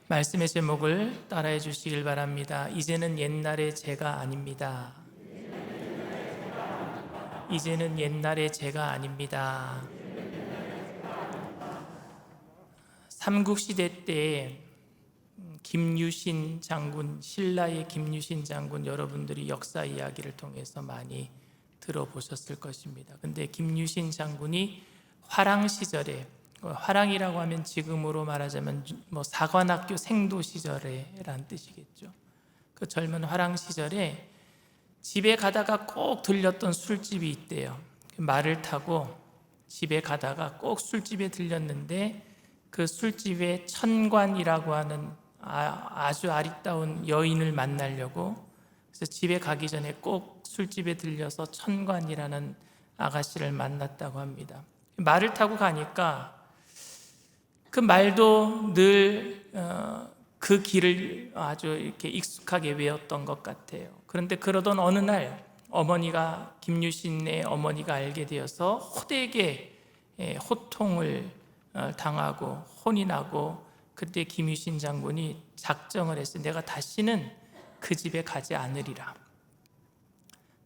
말씀의 제목을 따라해 주시길 바랍니다. 이제는 옛날의 제가 아닙니다. 이제는 옛날의 제가 아닙니다. 삼국시대 때 김유신 장군, 신라의 김유신 장군, 여러분들이 역사 이야기를 통해서 많이 들어보셨을 것입니다. 근데 김유신 장군이 화랑 시절에, 화랑이라고 하면 지금으로 말하자면 사관학교 생도 시절에란 뜻이겠죠. 그 젊은 화랑 시절에 집에 가다가 꼭 들렸던 술집이 있대요. 말을 타고 집에 가다가 꼭 술집에 들렸는데 그 술집에 천관이라고 하는 아주 아리따운 여인을 만나려고, 그래서 집에 가기 전에 꼭 술집에 들려서 천관이라는 아가씨를 만났다고 합니다. 말을 타고 가니까 그 말도 늘 그 길을 아주 이렇게 익숙하게 외웠던 것 같아요. 그런데 그러던 어느 날 어머니가, 김유신의 어머니가 알게 되어서 호되게 호통을 당하고 혼이 나고, 그때 김유신 장군이 작정을 했어요. 내가 다시는 그 집에 가지 않으리라.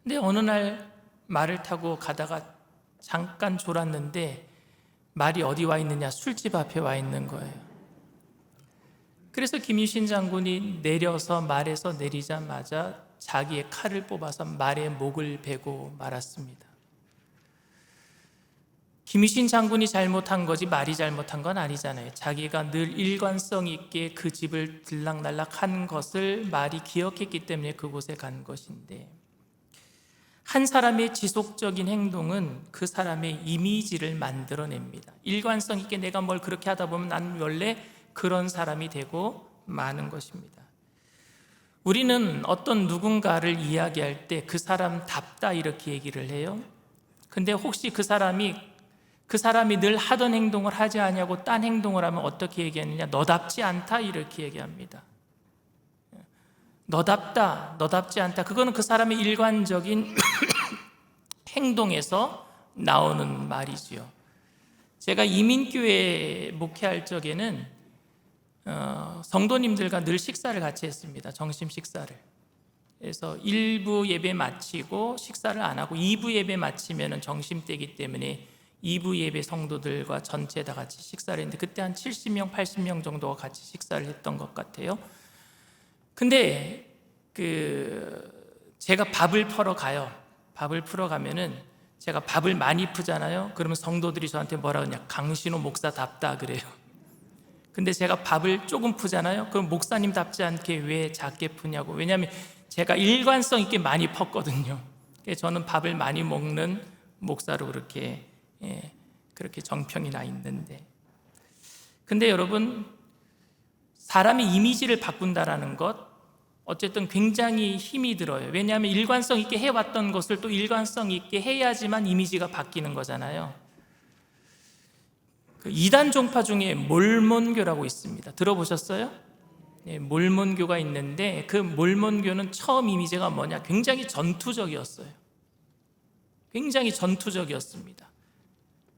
근데 어느 날 말을 타고 가다가 잠깐 졸았는데 말이 어디 와 있느냐? 술집 앞에 와 있는 거예요. 그래서 김유신 장군이 내려서 말에서 내리자마자 자기의 칼을 뽑아서 말의 목을 베고 말았습니다. 김유신 장군이 잘못한 거지 말이 잘못한 건 아니잖아요. 자기가 늘 일관성 있게 그 집을 들락날락 한 것을 말이 기억했기 때문에 그곳에 간 것인데, 한 사람의 지속적인 행동은 그 사람의 이미지를 만들어냅니다. 일관성 있게 내가 뭘 그렇게 하다 보면 난 원래 그런 사람이 되고 마는 것입니다. 우리는 어떤 누군가를 이야기할 때 그 사람답다 이렇게 얘기를 해요. 근데 혹시 그 사람이 늘 하던 행동을 하지 않냐고 딴 행동을 하면 어떻게 얘기하느냐? 너답지 않다 이렇게 얘기합니다. 너답다, 너답지 않다. 그거는 그 사람의 일관적인 행동에서 나오는 말이지요. 제가 이민교회 목회할 적에는 성도님들과 늘 식사를 같이 했습니다. 점심 식사를. 그래서 1부 예배 마치고 식사를 안 하고 2부 예배 마치면 점심때이기 때문에 2부 예배 성도들과 전체 다 같이 식사를 했는데, 그때 한 70명, 80명 정도가 같이 식사를 했던 것 같아요. 근데 제가 밥을 풀어 가요. 밥을 풀어 가면은 제가 밥을 많이 푸잖아요. 그러면 성도들이 저한테 뭐라 그러냐? 강신호 목사답다 그래요. 근데 제가 밥을 조금 푸잖아요. 그럼 목사님답지 않게 왜 작게 푸냐고. 왜냐하면 제가 일관성 있게 많이 펐거든요. 저는 밥을 많이 먹는 목사로 그렇게 정평이 나 있는데, 근데 여러분, 사람의 이미지를 바꾼다라는 것 어쨌든 굉장히 힘이 들어요. 왜냐하면 일관성 있게 해왔던 것을 또 일관성 있게 해야지만 이미지가 바뀌는 거잖아요. 그 이단 종파 중에 몰몬교라고 있습니다. 들어보셨어요? 몰몬교가 있는데 그 몰몬교는 처음 이미지가 뭐냐? 굉장히 전투적이었어요. 굉장히 전투적이었습니다.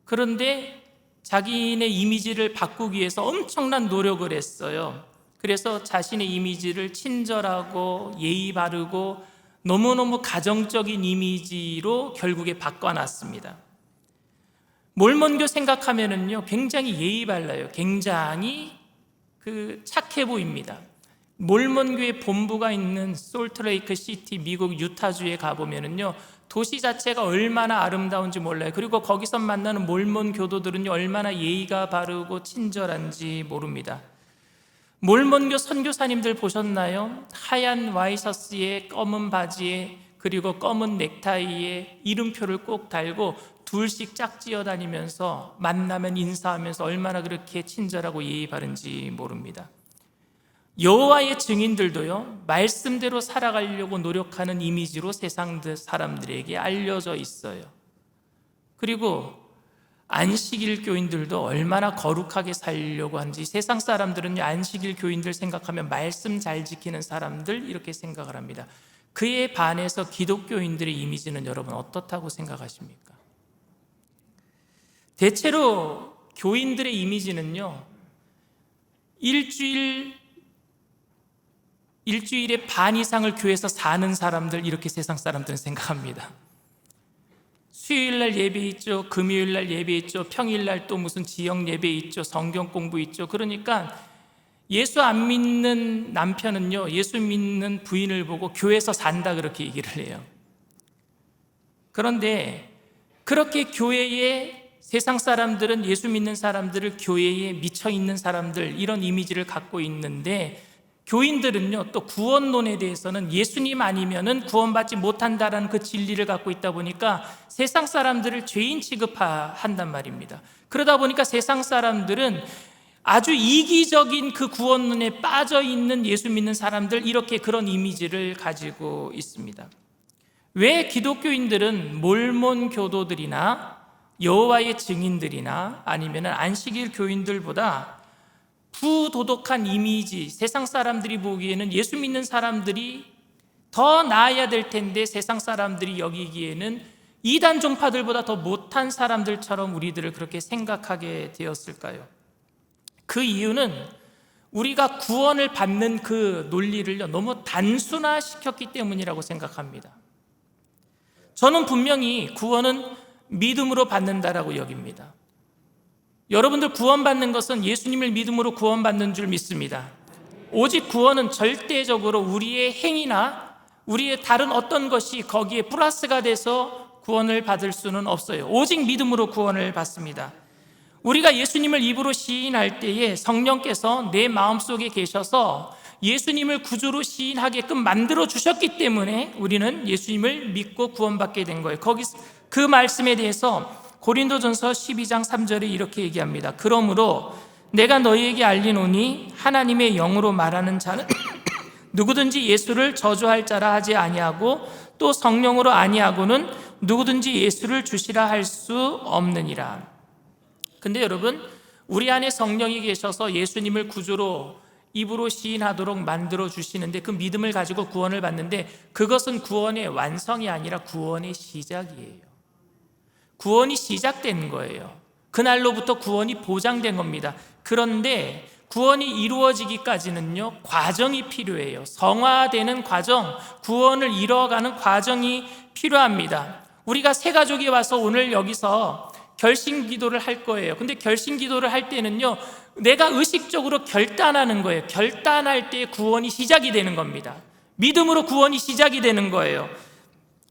그런데 자기네 이미지를 바꾸기 위해서 엄청난 노력을 했어요. 그래서 자신의 이미지를 친절하고 예의 바르고 너무너무 가정적인 이미지로 결국에 바꿔놨습니다. 몰몬교 생각하면은요, 굉장히 예의 발라요. 굉장히 착해 보입니다. 몰몬교의 본부가 있는 솔트레이크 시티, 미국 유타주에 가보면은요, 도시 자체가 얼마나 아름다운지 몰라요. 그리고 거기서 만나는 몰몬 교도들은요, 얼마나 예의가 바르고 친절한지 모릅니다. 몰몬교 선교사님들 보셨나요? 하얀 와이셔츠에 검은 바지에 그리고 검은 넥타이에 이름표를 꼭 달고 둘씩 짝지어 다니면서 만나면 인사하면서 얼마나 그렇게 친절하고 예의 바른지 모릅니다. 여호와의 증인들도요, 말씀대로 살아가려고 노력하는 이미지로 세상 사람들에게 알려져 있어요. 그리고 안식일 교인들도 얼마나 거룩하게 살려고 하는지, 세상 사람들은 안식일 교인들 생각하면 말씀 잘 지키는 사람들 이렇게 생각을 합니다. 그에 반해서 기독교인들의 이미지는 여러분 어떻다고 생각하십니까? 대체로 교인들의 이미지는요, 일주일 일주일에 반 이상을 교회에서 사는 사람들, 이렇게 세상 사람들은 생각합니다. 수요일날 예배 있죠, 금요일날 예배 있죠, 평일날 또 무슨 지역 예배 있죠, 성경 공부 있죠. 그러니까 예수 안 믿는 남편은요, 예수 믿는 부인을 보고 교회에서 산다 그렇게 얘기를 해요. 그런데 그렇게 교회에 세상 사람들은 예수 믿는 사람들을 교회에 미쳐 있는 사람들, 이런 이미지를 갖고 있는데, 교인들은요 또 구원론에 대해서는 예수님 아니면은 구원받지 못한다라는 그 진리를 갖고 있다 보니까 세상 사람들을 죄인 취급한단 말입니다. 그러다 보니까 세상 사람들은 아주 이기적인 그 구원론에 빠져 있는 예수 믿는 사람들, 이렇게 그런 이미지를 가지고 있습니다. 왜 기독교인들은 몰몬 교도들이나 여호와의 증인들이나 아니면 안식일 교인들보다 부도덕한 이미지, 세상 사람들이 보기에는 예수 믿는 사람들이 더 나아야 될 텐데 세상 사람들이 여기기에는 이단 종파들보다 더 못한 사람들처럼 우리들을 그렇게 생각하게 되었을까요? 그 이유는 우리가 구원을 받는 그 논리를 너무 단순화시켰기 때문이라고 생각합니다. 저는 분명히 구원은 믿음으로 받는다라고 여깁니다. 여러분들 구원받는 것은 예수님을 믿음으로 구원받는 줄 믿습니다. 오직 구원은 절대적으로 우리의 행위나 우리의 다른 어떤 것이 거기에 플러스가 돼서 구원을 받을 수는 없어요. 오직 믿음으로 구원을 받습니다. 우리가 예수님을 입으로 시인할 때에 성령께서 내 마음속에 계셔서 예수님을 구주로 시인하게끔 만들어 주셨기 때문에 우리는 예수님을 믿고 구원받게 된 거예요. 거기 그 말씀에 대해서 고린도전서 12장 3절에 이렇게 얘기합니다. 그러므로 내가 너희에게 알리노니 하나님의 영으로 말하는 자는 누구든지 예수를 저주할 자라 하지 아니하고 또 성령으로 아니하고는 누구든지 예수를 주시라 할 수 없느니라. 근데 여러분, 우리 안에 성령이 계셔서 예수님을 구주로 입으로 시인하도록 만들어 주시는데 그 믿음을 가지고 구원을 받는데 그것은 구원의 완성이 아니라 구원의 시작이에요. 구원이 시작된 거예요. 그날로부터 구원이 보장된 겁니다. 그런데 구원이 이루어지기까지는요, 과정이 필요해요. 성화되는 과정, 구원을 이뤄가는 과정이 필요합니다. 우리가 새 가족이 와서 오늘 여기서 결심 기도를 할 거예요. 근데 결심 기도를 할 때는요, 내가 의식적으로 결단하는 거예요. 결단할 때 구원이 시작이 되는 겁니다. 믿음으로 구원이 시작이 되는 거예요.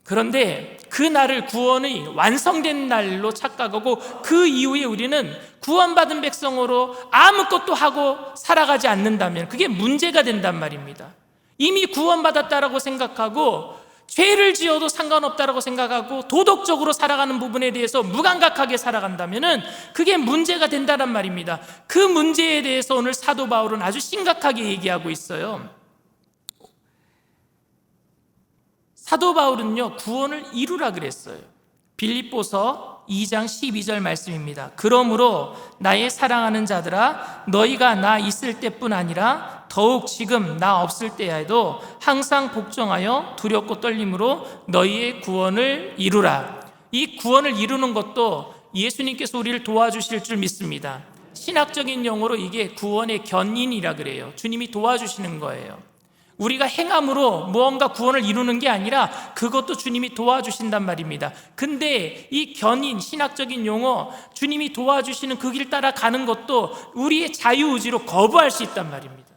그런데 그 날을 구원이 완성된 날로 착각하고 그 이후에 우리는 구원받은 백성으로 아무것도 하고 살아가지 않는다면 그게 문제가 된단 말입니다. 이미 구원받았다라고 생각하고 죄를 지어도 상관없다라고 생각하고 도덕적으로 살아가는 부분에 대해서 무감각하게 살아간다면 그게 문제가 된다는 말입니다. 그 문제에 대해서 오늘 사도 바울은 아주 심각하게 얘기하고 있어요. 사도 바울은요, 구원을 이루라 그랬어요. 빌립보서 2장 12절 말씀입니다. 그러므로 나의 사랑하는 자들아, 너희가 나 있을 때뿐 아니라 더욱 지금 나 없을 때에도 항상 복종하여 두렵고 떨림으로 너희의 구원을 이루라. 이 구원을 이루는 것도 예수님께서 우리를 도와주실 줄 믿습니다. 신학적인 용어로 이게 구원의 견인이라 그래요. 주님이 도와주시는 거예요. 우리가 행함으로 무언가 구원을 이루는 게 아니라 그것도 주님이 도와주신단 말입니다. 근데 이 견인, 신학적인 용어, 주님이 도와주시는 그 길 따라 가는 것도 우리의 자유의지로 거부할 수 있단 말입니다.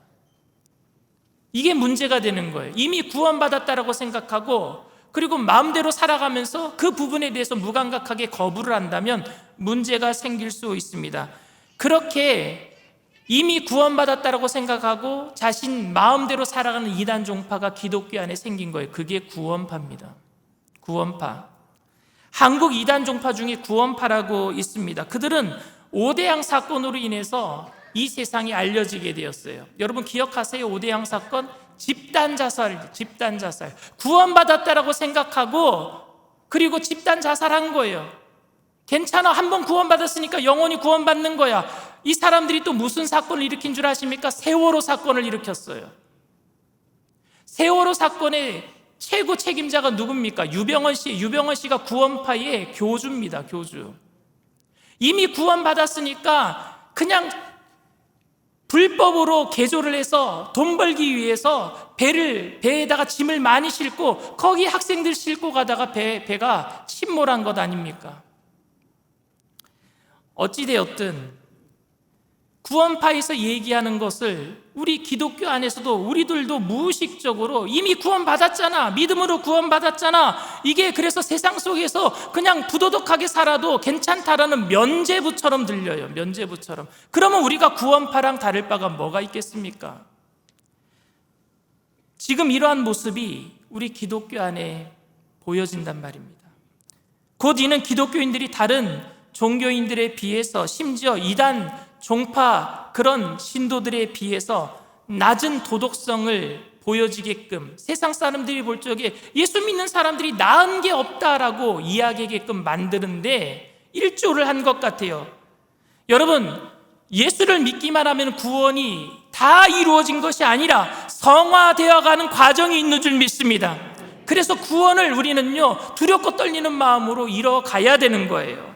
이게 문제가 되는 거예요. 이미 구원받았다라고 생각하고 그리고 마음대로 살아가면서 그 부분에 대해서 무감각하게 거부를 한다면 문제가 생길 수 있습니다. 그렇게 이미 구원받았다라고 생각하고 자신 마음대로 살아가는 이단 종파가 기독교 안에 생긴 거예요. 그게 구원파입니다. 구원파. 한국 이단 종파 중에 구원파라고 있습니다. 그들은 오대양 사건으로 인해서 이 세상에 알려지게 되었어요. 여러분 기억하세요? 오대양 사건? 집단 자살. 구원받았다라고 생각하고 그리고 집단 자살한 거예요. 괜찮아, 한번 구원받았으니까 영원히 구원받는 거야. 이 사람들이 또 무슨 사건을 일으킨 줄 아십니까? 세월호 사건을 일으켰어요. 세월호 사건의 최고 책임자가 누굽니까? 유병헌 씨. 유병헌 씨가 구원파의 교주입니다. 교주. 이미 구원받았으니까 그냥 불법으로 개조를 해서 돈 벌기 위해서 배에다가 짐을 많이 싣고 거기 학생들 싣고 가다가 배가 침몰한 것 아닙니까? 어찌되었든 구원파에서 얘기하는 것을 우리 기독교 안에서도 우리들도 무의식적으로 이미 구원받았잖아, 믿음으로 구원받았잖아, 이게 그래서 세상 속에서 그냥 부도덕하게 살아도 괜찮다라는 면죄부처럼 들려요. 면죄부처럼. 그러면 우리가 구원파랑 다를 바가 뭐가 있겠습니까? 지금 이러한 모습이 우리 기독교 안에 보여진단 말입니다. 곧 이는 기독교인들이 다른 종교인들에 비해서, 심지어 이단 종파 그런 신도들에 비해서 낮은 도덕성을 보여지게끔, 세상 사람들이 볼 적에 예수 믿는 사람들이 나은 게 없다라고 이야기하게끔 만드는데 일조를 한 것 같아요. 여러분, 예수를 믿기만 하면 구원이 다 이루어진 것이 아니라 성화되어가는 과정이 있는 줄 믿습니다. 그래서 구원을 우리는요, 두렵고 떨리는 마음으로 이뤄가야 되는 거예요.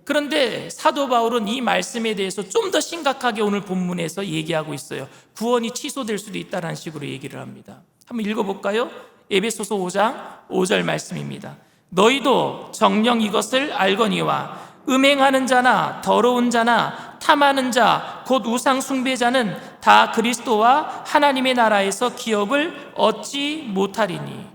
그런데 사도 바울은 이 말씀에 대해서 좀 더 심각하게 오늘 본문에서 얘기하고 있어요. 구원이 취소될 수도 있다는 식으로 얘기를 합니다. 한번 읽어볼까요? 에베소서 5장 5절 말씀입니다. 너희도 정녕 이것을 알거니와 음행하는 자나 더러운 자나 탐하는 자 곧 우상 숭배자는 다 그리스도와 하나님의 나라에서 기업을 얻지 못하리니.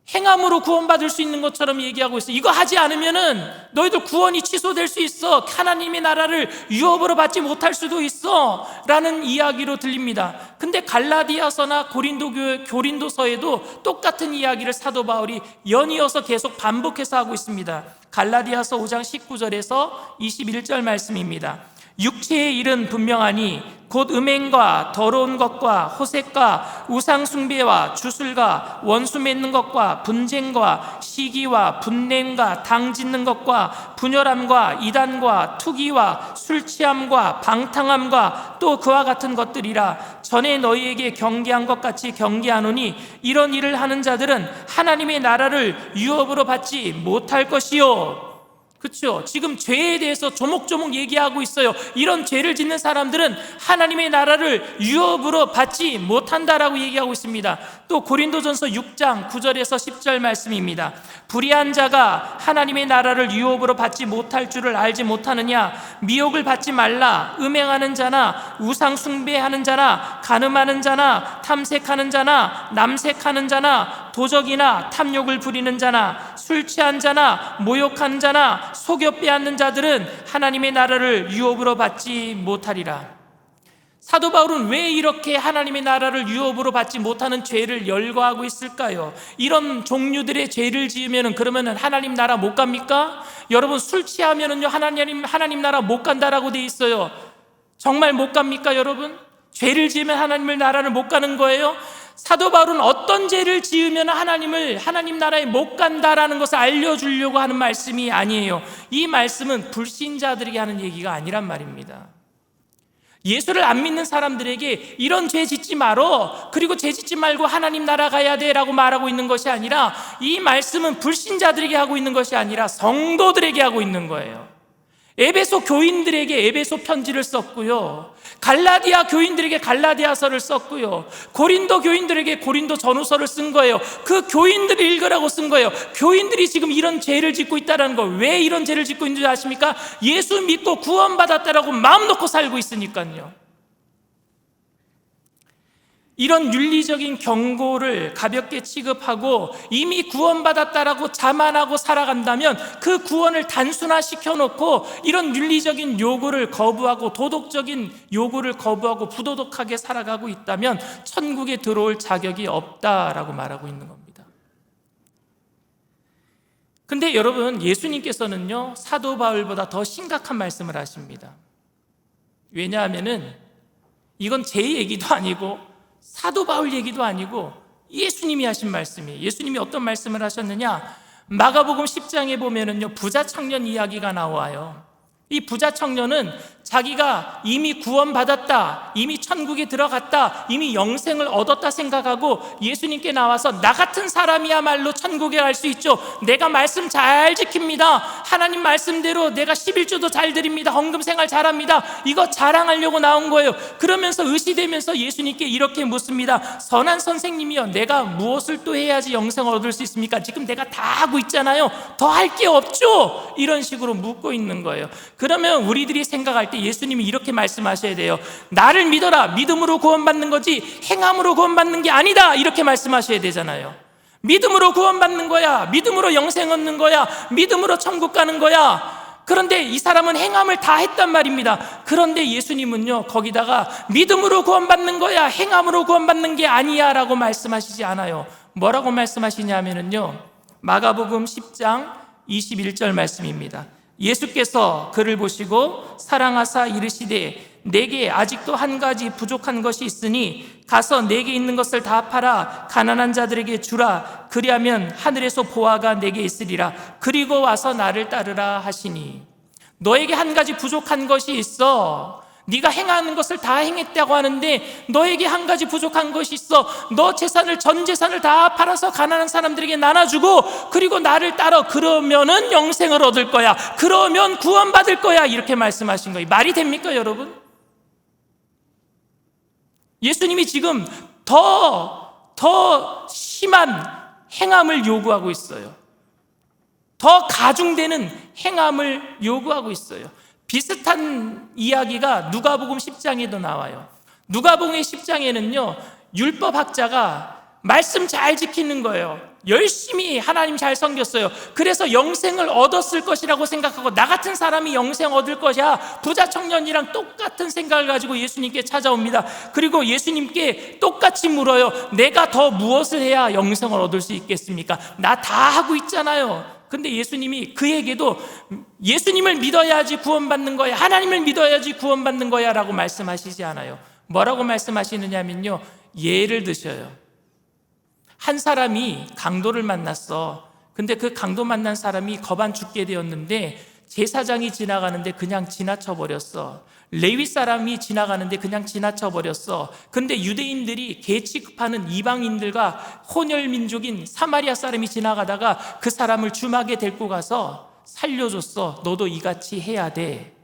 행함으로 구원받을 수 있는 것처럼 얘기하고 있어요. 이거 하지 않으면은 너희들 구원이 취소될 수 있어, 하나님의 나라를 유업으로 받지 못할 수도 있어 라는 이야기로 들립니다. 근데 갈라디아서나 고린도서에도 똑같은 이야기를 사도 바울이 연이어서 계속 반복해서 하고 있습니다. 갈라디아서 5장 19절에서 21절 말씀입니다. 육체의 일은 분명하니 곧 음행과 더러운 것과 호색과 우상숭배와 주술과 원수 맺는 것과 분쟁과 시기와 분냄과 당짓는 것과 분열함과 이단과 투기와 술취함과 방탕함과 또 그와 같은 것들이라. 전에 너희에게 경계한 것 같이 경계하노니 이런 일을 하는 자들은 하나님의 나라를 유업으로 받지 못할 것이요. 그렇죠? 지금 죄에 대해서 조목조목 얘기하고 있어요. 이런 죄를 짓는 사람들은 하나님의 나라를 유업으로 받지 못한다라고 얘기하고 있습니다. 또 고린도전서 6장 9절에서 10절 말씀입니다. 불의한 자가 하나님의 나라를 유업으로 받지 못할 줄을 알지 못하느냐? 미혹을 받지 말라. 음행하는 자나 우상 숭배하는 자나 간음하는 자나 탐색하는 자나 남색하는 자나 도적이나 탐욕을 부리는 자나 술 취한 자나 모욕하는 자나 속여 빼앗는 자들은 하나님의 나라를 유업으로 받지 못하리라. 사도 바울은 왜 이렇게 하나님의 나라를 유업으로 받지 못하는 죄를 열거하고 있을까요? 이런 종류들의 죄를 지으면 그러면 하나님 나라 못 갑니까? 여러분, 술 취하면은요 하나님 나라 못 간다라고 돼 있어요. 정말 못 갑니까, 여러분? 죄를 지으면 하나님의 나라를 못 가는 거예요? 사도 바울은 어떤 죄를 지으면 하나님 나라에 못 간다라는 것을 알려주려고 하는 말씀이 아니에요. 이 말씀은 불신자들에게 하는 얘기가 아니란 말입니다. 예수를 안 믿는 사람들에게 이런 죄 짓지 말어, 그리고 죄 짓지 말고 하나님 나라 가야 돼 라고 말하고 있는 것이 아니라, 이 말씀은 불신자들에게 하고 있는 것이 아니라 성도들에게 하고 있는 거예요. 에베소 교인들에게 에베소 편지를 썼고요, 갈라디아 교인들에게 갈라디아서를 썼고요, 고린도 교인들에게 고린도 전후서를 쓴 거예요. 그 교인들이 읽으라고 쓴 거예요. 교인들이 지금 이런 죄를 짓고 있다는 거, 왜 이런 죄를 짓고 있는지 아십니까? 예수 믿고 구원받았다라고 마음 놓고 살고 있으니까요. 이런 윤리적인 경고를 가볍게 취급하고 이미 구원받았다라고 자만하고 살아간다면, 그 구원을 단순화시켜 놓고 이런 윤리적인 요구를 거부하고 도덕적인 요구를 거부하고 부도덕하게 살아가고 있다면 천국에 들어올 자격이 없다라고 말하고 있는 겁니다. 근데 여러분, 예수님께서는요 사도 바울보다 더 심각한 말씀을 하십니다. 왜냐하면은 이건 제 얘기도 아니고 사도 바울 얘기도 아니고 예수님이 하신 말씀이에요. 예수님이 어떤 말씀을 하셨느냐? 마가복음 10장에 보면은요 부자 청년 이야기가 나와요. 이 부자 청년은 자기가 이미 구원받았다, 이미 천국에 들어갔다, 이미 영생을 얻었다 생각하고 예수님께 나와서 나 같은 사람이야말로 천국에 갈 수 있죠. 내가 말씀 잘 지킵니다. 하나님 말씀대로 내가 11조도 잘 드립니다. 헌금 생활 잘합니다. 이거 자랑하려고 나온 거예요. 그러면서 의시되면서 예수님께 이렇게 묻습니다. 선한 선생님이여, 내가 무엇을 또 해야지 영생을 얻을 수 있습니까? 지금 내가 다 하고 있잖아요. 더 할 게 없죠? 이런 식으로 묻고 있는 거예요. 그러면 우리들이 생각할 때 예수님이 이렇게 말씀하셔야 돼요. 나를 믿어라. 믿음으로 구원받는 거지 행함으로 구원받는 게 아니다. 이렇게 말씀하셔야 되잖아요. 믿음으로 구원받는 거야. 믿음으로 영생 얻는 거야. 믿음으로 천국 가는 거야. 그런데 이 사람은 행함을 다 했단 말입니다. 그런데 예수님은요, 거기다가 믿음으로 구원받는 거야, 행함으로 구원받는 게 아니야 라고 말씀하시지 않아요. 뭐라고 말씀하시냐면요, 마가복음 10장 21절 말씀입니다. 예수께서 그를 보시고 사랑하사 이르시되 내게 아직도 한 가지 부족한 것이 있으니 가서 내게 있는 것을 다 팔아 가난한 자들에게 주라. 그리하면 하늘에서 보화가 내게 있으리라. 그리고 와서 나를 따르라 하시니, 너에게 한 가지 부족한 것이 있어. 네가 행하는 것을 다 행했다고 하는데 너에게 한 가지 부족한 것이 있어. 너 재산을, 전 재산을 다 팔아서 가난한 사람들에게 나눠주고 그리고 나를 따라. 그러면은 영생을 얻을 거야. 그러면 구원받을 거야. 이렇게 말씀하신 거예요. 말이 됩니까, 여러분? 예수님이 지금 더 심한 행함을 요구하고 있어요. 더 가중되는 행함을 요구하고 있어요. 비슷한 이야기가 누가복음 10장에도 나와요. 누가복음 10장에는요, 율법학자가 말씀 잘 지키는 거예요. 열심히 하나님 잘 섬겼어요. 그래서 영생을 얻었을 것이라고 생각하고 나 같은 사람이 영생 얻을 것이야. 부자 청년이랑 똑같은 생각을 가지고 예수님께 찾아옵니다. 그리고 예수님께 똑같이 물어요. 내가 더 무엇을 해야 영생을 얻을 수 있겠습니까? 나 다 하고 있잖아요. 근데 예수님이 그에게도 예수님을 믿어야지 구원받는 거야, 하나님을 믿어야지 구원받는 거야 라고 말씀하시지 않아요. 뭐라고 말씀하시느냐면요, 예를 드셔요. 한 사람이 강도를 만났어. 근데 그 강도 만난 사람이 겁안 죽게 되었는데 제사장이 지나가는데 그냥 지나쳐 버렸어. 레위 사람이 지나가는데 그냥 지나쳐 버렸어. 근데 유대인들이 개 취급하는 이방인들과 혼혈 민족인 사마리아 사람이 지나가다가 그 사람을 주막에 데리고 가서 살려줬어. 너도 이같이 해야 돼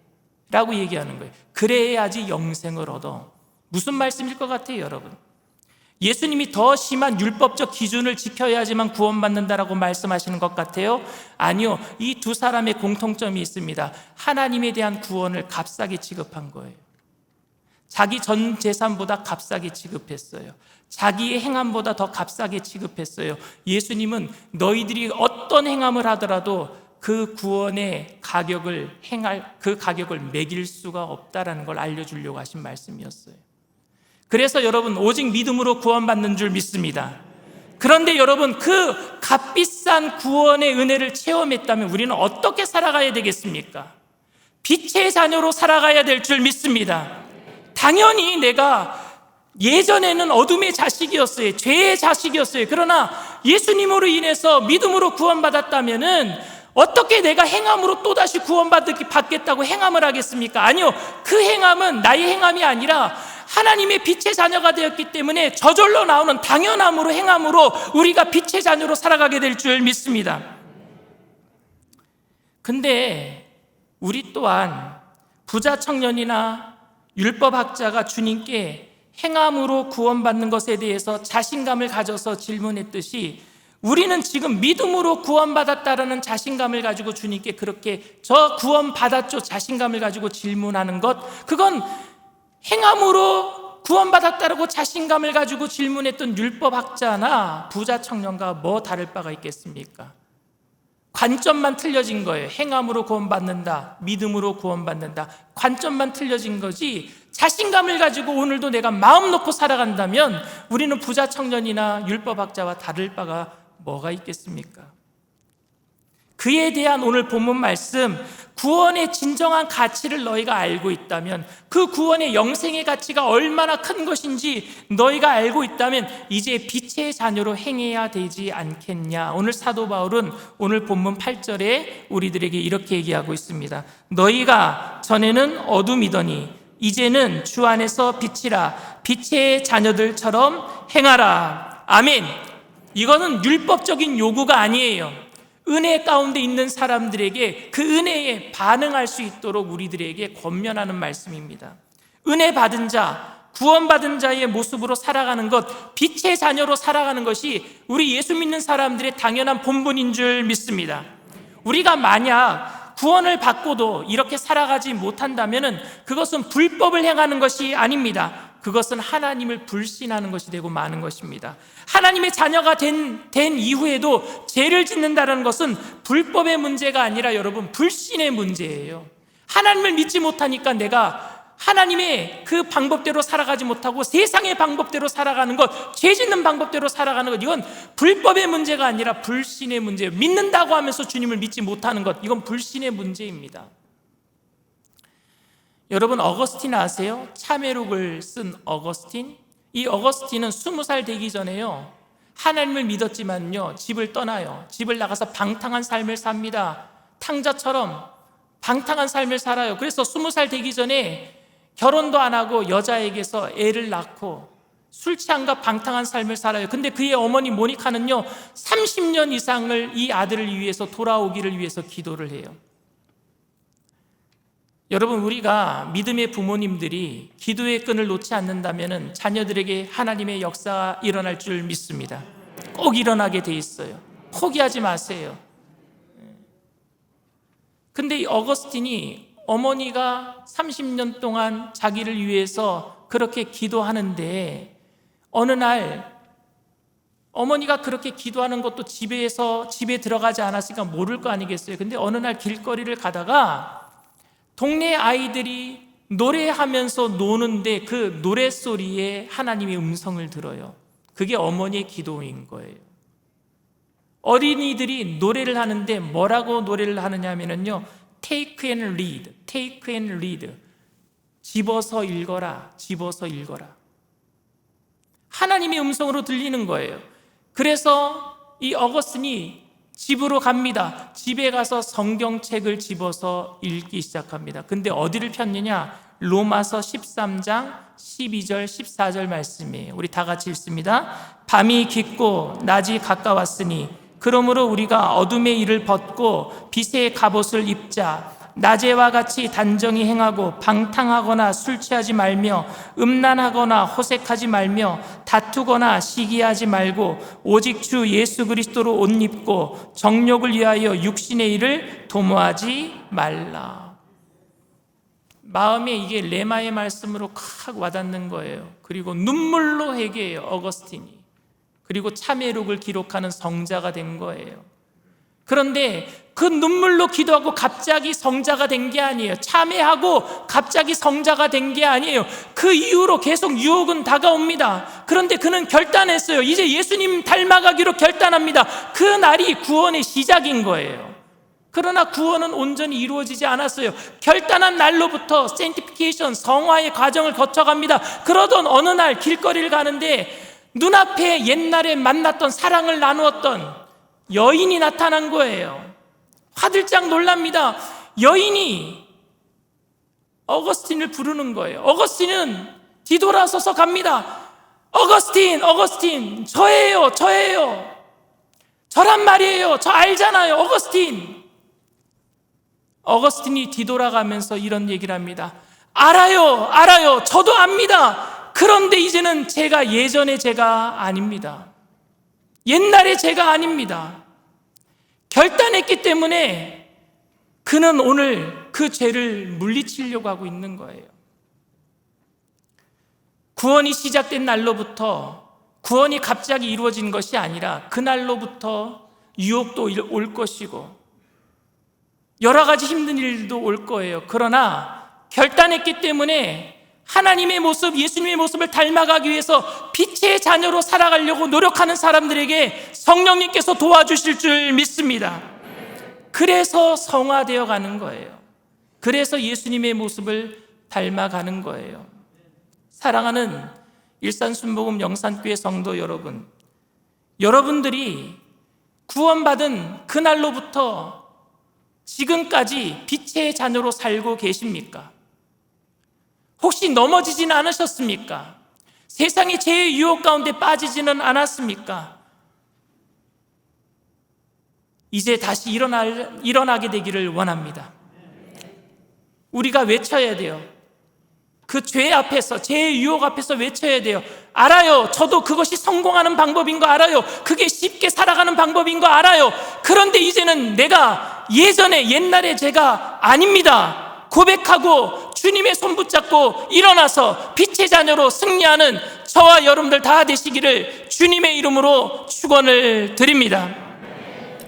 라고 얘기하는 거예요. 그래야지 영생을 얻어. 무슨 말씀일 것 같아요, 여러분? 예수님이 더 심한 율법적 기준을 지켜야지만 구원받는다라고 말씀하시는 것 같아요? 아니요. 이 두 사람의 공통점이 있습니다. 하나님에 대한 구원을 값싸게 취급한 거예요. 자기 전 재산보다 값싸게 취급했어요. 자기의 행함보다 더 값싸게 취급했어요. 예수님은 너희들이 어떤 행함을 하더라도 그 구원의 가격을 매길 수가 없다라는 걸 알려주려고 하신 말씀이었어요. 그래서 여러분, 오직 믿음으로 구원받는 줄 믿습니다. 그런데 여러분, 그 값비싼 구원의 은혜를 체험했다면 우리는 어떻게 살아가야 되겠습니까? 빛의 자녀로 살아가야 될 줄 믿습니다. 당연히 내가 예전에는 어둠의 자식이었어요. 죄의 자식이었어요. 그러나 예수님으로 인해서 믿음으로 구원받았다면은 어떻게 내가 행함으로 또다시 구원받겠다고 행함을 하겠습니까? 아니요. 그 행함은 나의 행함이 아니라 하나님의 빛의 자녀가 되었기 때문에 저절로 나오는 당연함으로, 행함으로 우리가 빛의 자녀로 살아가게 될 줄 믿습니다. 근데 우리 또한 부자 청년이나 율법학자가 주님께 행함으로 구원받는 것에 대해서 자신감을 가져서 질문했듯이 우리는 지금 믿음으로 구원받았다라는 자신감을 가지고 주님께 그렇게 저 구원받았죠 자신감을 가지고 질문하는 것, 그건 행함으로 구원받았다라고 자신감을 가지고 질문했던 율법학자나 부자 청년과 뭐 다를 바가 있겠습니까? 관점만 틀려진 거예요. 행함으로 구원받는다, 믿음으로 구원받는다, 관점만 틀려진 거지 자신감을 가지고 오늘도 내가 마음 놓고 살아간다면 우리는 부자 청년이나 율법학자와 다를 바가 뭐가 있겠습니까? 그에 대한 오늘 본문 말씀, 구원의 진정한 가치를 너희가 알고 있다면, 그 구원의 영생의 가치가 얼마나 큰 것인지 너희가 알고 있다면 이제 빛의 자녀로 행해야 되지 않겠냐. 오늘 사도 바울은 오늘 본문 8절에 우리들에게 이렇게 얘기하고 있습니다. 너희가 전에는 어둠이더니 이제는 주 안에서 빛이라. 빛의 자녀들처럼 행하라. 아멘. 이거는 율법적인 요구가 아니에요. 은혜 가운데 있는 사람들에게 그 은혜에 반응할 수 있도록 우리들에게 권면하는 말씀입니다. 은혜 받은 자, 구원받은 자의 모습으로 살아가는 것, 빛의 자녀로 살아가는 것이 우리 예수 믿는 사람들의 당연한 본분인 줄 믿습니다. 우리가 만약 구원을 받고도 이렇게 살아가지 못한다면 그것은 불법을 행하는 것이 아닙니다. 그것은 하나님을 불신하는 것이 되고 마는 것입니다. 하나님의 자녀가 된 이후에도 죄를 짓는다는 것은 불법의 문제가 아니라 여러분 불신의 문제예요. 하나님을 믿지 못하니까 내가 하나님의 그 방법대로 살아가지 못하고 세상의 방법대로 살아가는 것, 죄 짓는 방법대로 살아가는 것, 이건 불법의 문제가 아니라 불신의 문제예요. 믿는다고 하면서 주님을 믿지 못하는 것, 이건 불신의 문제입니다. 여러분 어거스틴 아세요? 참회록을 쓴 어거스틴? 이 어거스틴은 20살 되기 전에요, 하나님을 믿었지만요 집을 떠나요. 집을 나가서 방탕한 삶을 삽니다. 탕자처럼 방탕한 삶을 살아요. 그래서 20살 되기 전에 결혼도 안 하고 여자에게서 애를 낳고 술 취함과 방탕한 삶을 살아요. 근데 그의 어머니 모니카는요 30년 이상을 이 아들을 위해서, 돌아오기를 위해서 기도를 해요. 여러분 우리가 믿음의 부모님들이 기도의 끈을 놓지 않는다면 자녀들에게 하나님의 역사가 일어날 줄 믿습니다. 꼭 일어나게 돼 있어요. 포기하지 마세요. 근데 이 어거스틴이 어머니가 30년 동안 자기를 위해서 그렇게 기도하는데 어느 날 어머니가 그렇게 기도하는 것도 집에 들어가지 않았으니까 모를 거 아니겠어요. 근데 어느 날 길거리를 가다가 동네 아이들이 노래하면서 노는데 그 노랫소리에 하나님의 음성을 들어요. 그게 어머니의 기도인 거예요. 어린이들이 노래를 하는데 뭐라고 노래를 하느냐면요 Take and read, take and read. 집어서 읽어라, 집어서 읽어라. 하나님의 음성으로 들리는 거예요. 그래서 이 어거스틴이 집으로 갑니다. 집에 가서 성경책을 집어서 읽기 시작합니다. 근데 어디를 폈느냐? 로마서 13장 12절 14절 말씀이에요. 우리 다 같이 읽습니다. 밤이 깊고 낮이 가까웠으니 그러므로 우리가 어둠의 일을 벗고 빛의 갑옷을 입자. 낮에와 같이 단정히 행하고 방탕하거나 술 취하지 말며 음란하거나 호색하지 말며 다투거나 시기하지 말고 오직 주 예수 그리스도로 옷 입고 정욕을 위하여 육신의 일을 도모하지 말라. 마음에 이게 레마의 말씀으로 칵 와닿는 거예요. 그리고 눈물로 회개해요 어거스틴이. 그리고 참회록을 기록하는 성자가 된 거예요. 그런데 그 눈물로 기도하고 갑자기 성자가 된 게 아니에요. 참회하고 갑자기 성자가 된 게 아니에요. 그 이후로 계속 유혹은 다가옵니다. 그런데 그는 결단했어요. 이제 예수님 닮아가기로 결단합니다. 그 날이 구원의 시작인 거예요. 그러나 구원은 온전히 이루어지지 않았어요. 결단한 날로부터 sanctification, 성화의 과정을 거쳐갑니다. 그러던 어느 날 길거리를 가는데 눈앞에 옛날에 만났던 사랑을 나누었던 여인이 나타난 거예요. 화들짝 놀랍니다. 여인이 어거스틴을 부르는 거예요. 어거스틴은 뒤돌아서서 갑니다. 어거스틴, 저예요. 저란 말이에요. 저 알잖아요. 어거스틴이 뒤돌아가면서 이런 얘기를 합니다. 알아요. 저도 압니다. 그런데 이제는 제가 예전의 제가 아닙니다. 옛날의 제가 아닙니다. 결단했기 때문에 그는 오늘 그 죄를 물리치려고 하고 있는 거예요. 구원이 시작된 날로부터 구원이 갑자기 이루어진 것이 아니라 그날로부터 유혹도 올 것이고 여러 가지 힘든 일도 올 거예요. 그러나 결단했기 때문에 하나님의 모습, 예수님의 모습을 닮아가기 위해서 빛의 자녀로 살아가려고 노력하는 사람들에게 성령님께서 도와주실 줄 믿습니다. 그래서 성화되어 가는 거예요. 그래서 예수님의 모습을 닮아가는 거예요. 사랑하는 일산순복음 영산교회 성도 여러분, 여러분들이 구원받은 그날로부터 지금까지 빛의 자녀로 살고 계십니까? 혹시 넘어지지는 않으셨습니까? 세상의 죄의 유혹 가운데 빠지지는 않았습니까? 이제 다시 일어나게 되기를 원합니다. 우리가 외쳐야 돼요. 그 죄 앞에서, 죄의 유혹 앞에서 외쳐야 돼요. 알아요. 저도 그것이 성공하는 방법인 거 알아요. 그게 쉽게 살아가는 방법인 거 알아요. 그런데 이제는 내가 옛날의 제가 아닙니다. 고백하고 주님의 손 붙잡고 일어나서 빛의 자녀로 승리하는 저와 여러분들 다 되시기를 주님의 이름으로 축원을 드립니다.